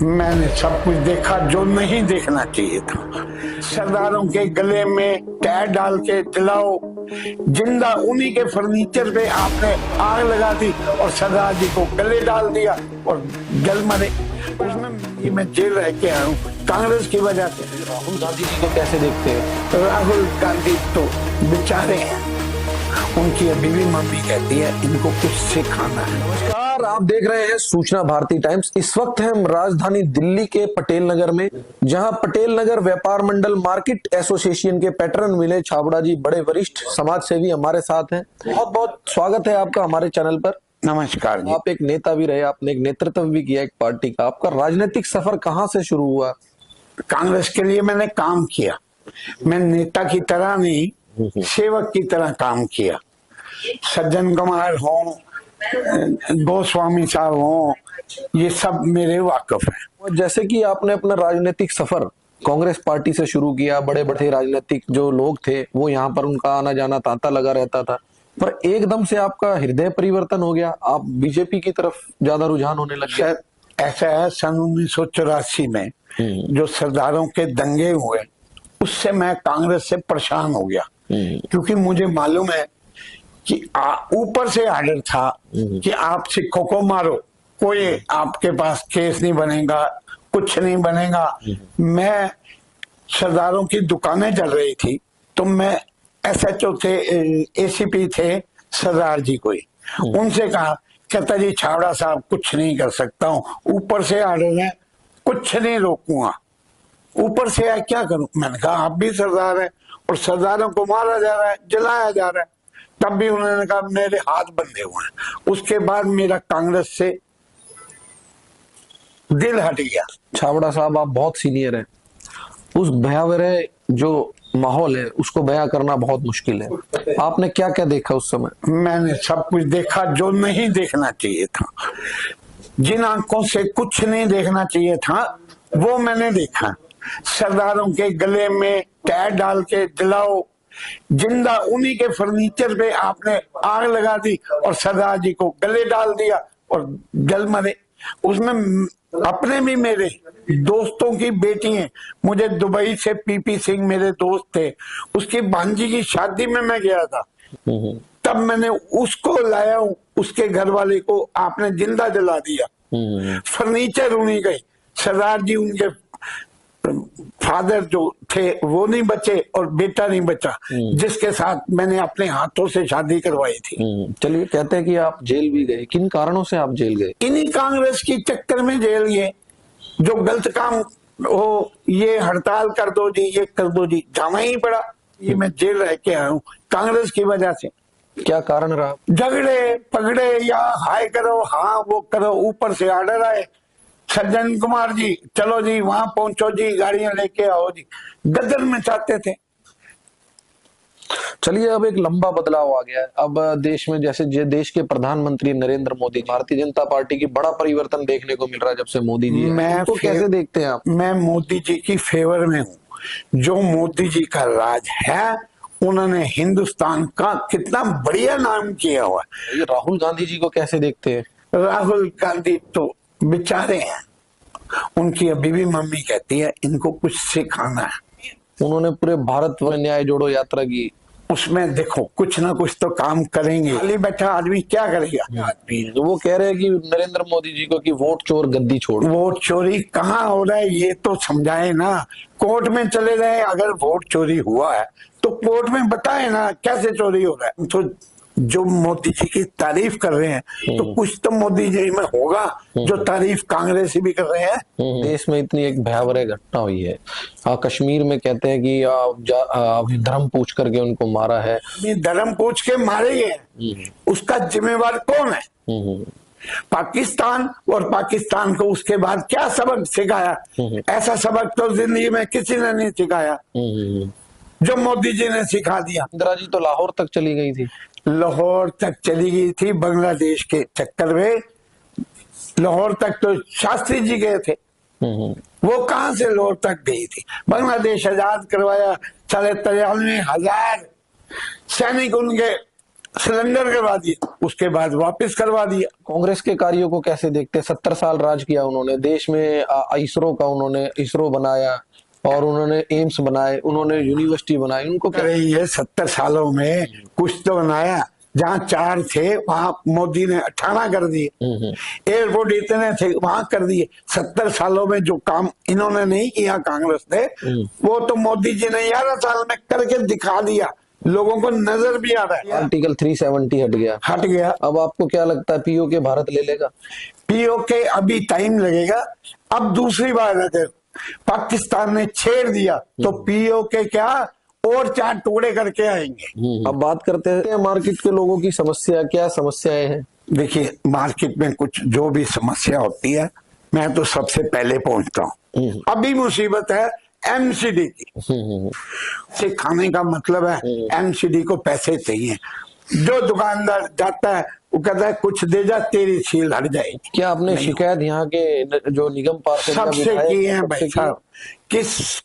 मैंने सब कुछ देखा जो नहीं देखना चाहिए था। सरदारों के गले में टैर डाल के जलाओ, जिंदा उन्हीं के फर्नीचर पे आपने आग लगा दी और सरदार जी को गले डाल दिया और जल मरे। उसमें मैं जेल रह के आया हूँ कांग्रेस की वजह से। राहुल गांधी जी को कैसे देखते हैं? राहुल गांधी तो बेचारे हैं, उनकी अभी भी मम्मी कहती है इनको कुछ सिखाना है। नमस्कार, आप देख रहे हैं सूचना भारती टाइम्स। इस वक्त हम राजधानी दिल्ली के पटेल नगर में, जहां पटेल नगर व्यापार मंडल मार्केट एसोसिएशन के पैटर्न मिले छाबड़ा जी, बड़े वरिष्ठ समाज सेवी हमारे साथ हैं। बहुत बहुत स्वागत है आपका हमारे चैनल पर। नमस्कार जी। आप एक नेता भी रहे, आपने एक नेतृत्व भी किया एक पार्टी का। आपका राजनीतिक सफर कहाँ से शुरू हुआ? कांग्रेस के लिए मैंने काम किया। मैं नेता की तरह नहीं, सेवक की तरह काम किया। सज्जन कुमार हो, गोस्वामी साहब हो, ये सब मेरे वाकफ है। और जैसे कि आपने अपना राजनीतिक सफर कांग्रेस पार्टी से शुरू किया, बड़े बड़े राजनीतिक जो लोग थे वो यहाँ पर उनका आना जाना तांता लगा रहता था, पर एकदम से आपका हृदय परिवर्तन हो गया, आप बीजेपी की तरफ ज्यादा रुझान होने लग गया। ऐसा है, सन 1984 में जो सरदारों के दंगे हुए, उससे मैं कांग्रेस से परेशान हो गया, क्योंकि मुझे मालूम है कि ऊपर से आर्डर था कि आप सिखों को मारो, कोई आपके पास केस नहीं बनेगा, कुछ नहीं बनेगा। मैं सरदारों की दुकानें चल रही थी, तो मैं SHO थे, ACP थे सरदार जी कोई, उनसे कहा, कहता जी छाबड़ा साहब कुछ नहीं कर सकता हूँ, ऊपर से आर्डर है, कुछ नहीं रोकूंगा। ऊपर से आया क्या करूं? मैंने कहा आप भी सरदार हैं और सरदारों को मारा जा रहा है, जलाया जा रहा है। तब भी उन्होंने कहा मेरे हाथ बंधे हुए हैं। उसके बाद मेरा कांग्रेस से दिल हट गया। छाबड़ा साहब, आप बहुत सीनियर हैं, उस भयावह जो माहौल है उसको बयां करना बहुत मुश्किल है। आपने क्या क्या देखा उस समय? मैंने सब कुछ देखा जो नहीं देखना चाहिए था। जिन आंखों से कुछ नहीं देखना चाहिए था वो मैंने देखा। सरदारों के गले में टैर डाल के जलाओ, जिंदा उन्हीं के फर्नीचर पे आपने आग लगा दी और सरदार जी को गले डाल दिया और जल मरे। उसमें अपने भी मेरे दोस्तों की बेटी हैं। मुझे दुबई से PP सिंह मेरे दोस्त थे, उसकी भांजी की शादी में मैं गया था, तब मैंने उसको लाया हूँ, उसके घर वाले को आपने जिंदा जला दिया। फर्नीचर उन्हीं गए, सरदार जी उनके फादर जो थे वो नहीं बचे और बेटा नहीं बचा, जिसके साथ मैंने अपने हाथों से शादी करवाई थी। चलिए, कहते हैं कि आप जेल भी गए, किन कारणों से आप जेल गए? इन्हीं कांग्रेस की चक्कर में जेल गए। जो गलत काम हो, ये हड़ताल कर दो जी, ये कर दो जी, जाना ही पड़ा। ये मैं जेल रह के आया हूँ कांग्रेस की वजह से। क्या कारण रहा? झगड़े पगड़े या हाय करो, हाँ वो करो, ऊपर से आर्डर आए, सज्जन कुमार जी चलो जी वहां पहुंचो जी, गाड़ियां लेके आओ जी, गदर में चाहते थे। चलिए, अब एक लंबा बदलाव आ गया है। अब देश में, जैसे देश के प्रधानमंत्री नरेंद्र मोदी, भारतीय जनता पार्टी की बड़ा परिवर्तन देखने को मिल रहा है जब से मोदी जी हैं। तो कैसे देखते हैं आप? मैं मोदी जी की फेवर में हूँ। जो मोदी जी का राज है, उन्होंने हिंदुस्तान का कितना बढ़िया नाम किया हुआ। ये राहुल गांधी जी को कैसे देखते हैं? राहुल गांधी तो बेचारे हैं, उनकी अभी भी मम्मी कहती है इनको कुछ सिखाना है। उन्होंने पूरे भारत में न्याय जोड़ो यात्रा की, उसमें देखो कुछ ना कुछ तो काम करेंगे। खाली बैठा आदमी क्या करेगा? आदमी वो कह रहे हैं कि नरेंद्र मोदी जी को कि वोट चोर गद्दी छोड़। वोट चोरी कहाँ हो रहा है ये तो समझाए ना। कोर्ट में चले गए, अगर वोट चोरी हुआ है तो कोर्ट में बताए ना कैसे चोरी हो रहा है। तो जो मोदी जी की तारीफ कर रहे हैं, तो कुछ तो मोदी जी में होगा जो तारीफ कांग्रेसी भी कर रहे हैं। देश में इतनी एक भयावह घटना हुई है। कश्मीर में कहते हैं कि धर्म पूछ करके उनको मारा है। धर्म पूछ के मारे गए, उसका जिम्मेवार कौन है? पाकिस्तान। और पाकिस्तान को उसके बाद क्या सबक सिखाया? ऐसा सबक तो जिंदगी में किसी ने नहीं सिखाया जो मोदी जी ने सिखा दिया। इंदिरा जी तो लाहौर तक चली गई थी। लाहौर तक चली गई थी बांग्लादेश के चक्कर में। लाहौर तक तो शास्त्री जी गए थे, वो कहां से लाहौर तक गई थी? बांग्लादेश आजाद करवाया, 93,000 सैनिक उनके सिलेंडर करवा दिया, उसके बाद वापस करवा दिया। कांग्रेस के कार्यों को कैसे देखते हैं? 70 साल राज किया उन्होंने देश में, इसरो का उन्होंने इसरो बनाया और उन्होंने एम्स बनाए, उन्होंने यूनिवर्सिटी बनाई, उनको क्या? अरे ये 70 सालों में कुछ तो बनाया, जहाँ 4 थे वहां मोदी ने 18 कर दिए, एयरपोर्ट इतने थे वहां कर दिए। 70 सालों में जो काम इन्होंने नहीं किया कांग्रेस ने, वो तो मोदी जी ने 11 साल में करके दिखा दिया, लोगों को नजर भी आ रहा है। आर्टिकल 370 हट गया। अब आपको क्या लगता है पीओके भारत ले लेगा? पीओके अभी टाइम लगेगा। अब दूसरी बार अगर पाकिस्तान ने छेड़ दिया तो पीओके क्या और 4 टुकड़े करके आएंगे। अब बात करते हैं मार्केट के लोगों की समस्या, क्या समस्याएं हैं? देखिए, मार्केट में कुछ जो भी समस्या होती है, मैं तो सबसे पहले पहुंचता हूँ। अभी मुसीबत है एमसीडी की। से खाने का मतलब है एमसीडी को पैसे चाहिए। जो दुकानदार जाता है वो कहता है कुछ दे जा, तेरी सील हट जाएगी। क्या आपने शिकायत यहाँ के जो निगम पार्षद या सबसे विधायक की है सबसे भाई की? साहब, किस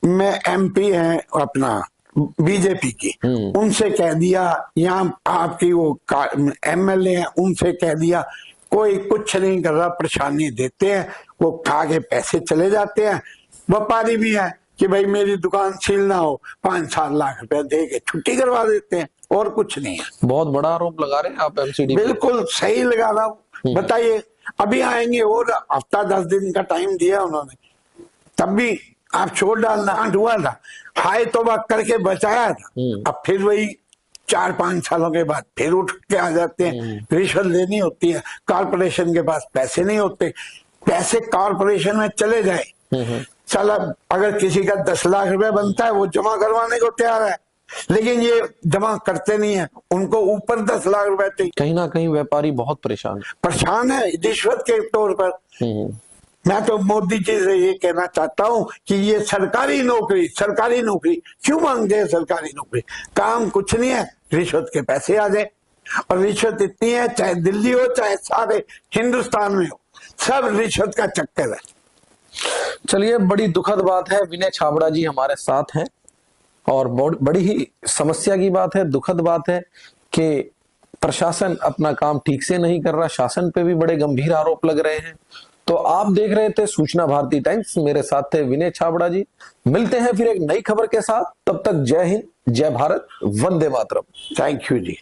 में एमपी है अपना बीजेपी की, उनसे कह दिया, यहाँ आपकी वो एमएलए है, उनसे कह दिया, कोई कुछ नहीं कर रहा, परेशानी देते हैं, वो खा के पैसे चले जाते हैं। व्यापारी भी है कि भाई मेरी दुकान सील ना हो, 5-7 लाख रुपए दे के छुट्टी करवा देते हैं, और कुछ नहीं है। बहुत बड़ा आरोप लगा रहे हैं आप एमसीडी। बिल्कुल सही लगा रहा हूँ। बताइए, अभी आएंगे और हफ्ता 10 दिन का टाइम दिया उन्होंने, तब भी आप छोड़ डालना हुआ था, हाय तौबा करके बचाया था। अब फिर वही 4-5 सालों के बाद फिर उठ के आ जाते हैं। रिश्वत लेनी होती है, कारपोरेशन के पास पैसे नहीं होते, पैसे कारपोरेशन में चले जाए। चल, अगर किसी का 10 लाख रुपए बनता है वो जमा करवाने को तैयार है, लेकिन ये जमा करते नहीं है, उनको ऊपर 10 लाख रुपए चाहिए। कहीं ना कहीं व्यापारी बहुत परेशान है रिश्वत के तौर पर। मैं तो मोदी जी से ये कहना चाहता हूँ कि ये सरकारी नौकरी क्यों मांगते हैं? सरकारी नौकरी काम कुछ नहीं है, रिश्वत के पैसे आ जाए। और रिश्वत इतनी है, चाहे दिल्ली हो चाहे सारे हिंदुस्तान में हो, सब रिश्वत का चक्कर है। चलिए, बड़ी दुखद बात है, विनय छाबड़ा जी हमारे साथ हैं और बड़ी ही समस्या की बात है, दुखद बात है कि प्रशासन अपना काम ठीक से नहीं कर रहा, शासन पे भी बड़े गंभीर आरोप लग रहे हैं। तो आप देख रहे थे सूचना भारती टाइम्स, मेरे साथ थे विनय छाबड़ा जी। मिलते हैं फिर एक नई खबर के साथ, तब तक जय हिंद, जय भारत, वंदे मातरम। Thank you ji.